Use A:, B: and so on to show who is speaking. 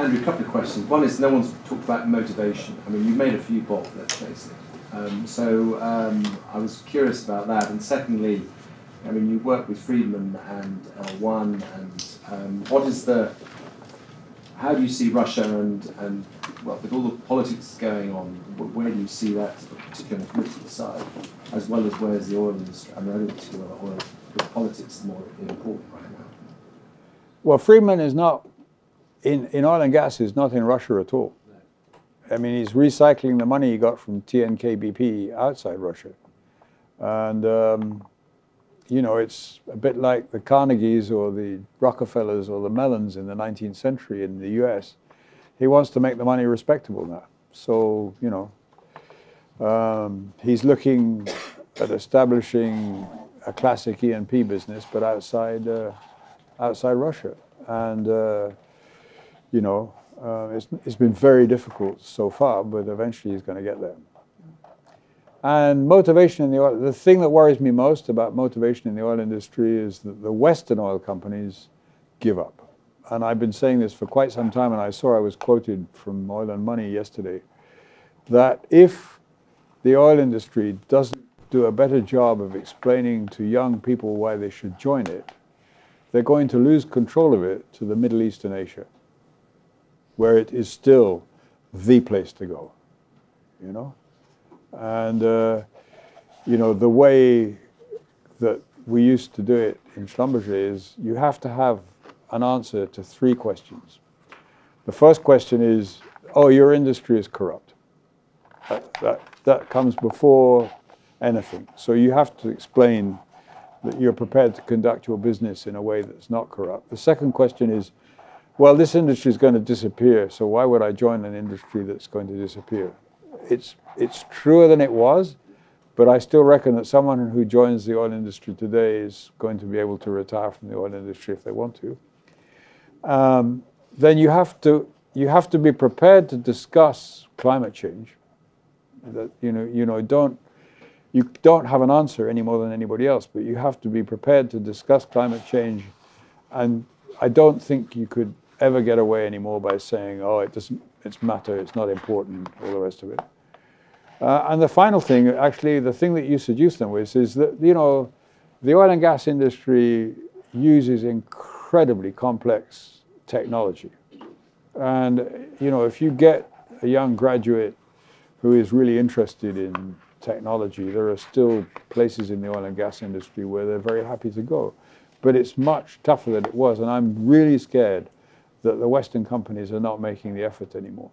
A: Andrew, a couple of questions. One is, no one's talked about motivation. I mean, you've made a few bob, let's face it. I was curious about that. And secondly, I mean, you work with Freeman and L1, and how do you see Russia and well, with all the politics going on, where do you see that, particularly on the political side, as well as where's the oil industry? I mean, I don't think oil, but politics is more important right now.
B: Well, Freeman is not, in oil and gas, is not in Russia at all. I mean, he's recycling the money he got from TNK-BP outside Russia. And, you know, it's a bit like the Carnegies or the Rockefellers or the Mellons in the 19th century in the US. He wants to make the money respectable now. So, you know, he's looking at establishing a classic E&P business, but outside Russia. And, you know, it's been very difficult so far, but eventually he's going to get there. And motivation in the oil, the thing that worries me most about motivation in the oil industry is that the Western oil companies give up. And I've been saying this for quite some time, and I saw I was quoted from Oil and Money yesterday, that if the oil industry doesn't do a better job of explaining to young people why they should join it, they're going to lose control of it to the Middle East and Asia, where it is still the place to go, you know? And, you know, the way that we used to do it in Schlumberger is you have to have an answer to 3 questions. The first question is, oh, your industry is corrupt. That comes before anything. So you have to explain that you're prepared to conduct your business in a way that's not corrupt. The second question is, well, this industry is going to disappear, so why would I join an industry that's going to disappear? It's truer than it was, but I still reckon that someone who joins the oil industry today is going to be able to retire from the oil industry if they want to. Then you have to be prepared to discuss climate change. That you don't have an answer any more than anybody else, but you have to be prepared to discuss climate change. And I don't think you could ever get away anymore by saying, oh, it's matter, it's not important, all the rest of it. And the final thing, actually, the thing that you seduce them with is that, you know, the oil and gas industry uses incredibly complex technology. And, you know, if you get a young graduate who is really interested in technology, there are still places in the oil and gas industry where they're very happy to go. But it's much tougher than it was, and I'm really scared that the Western companies are not making the effort anymore.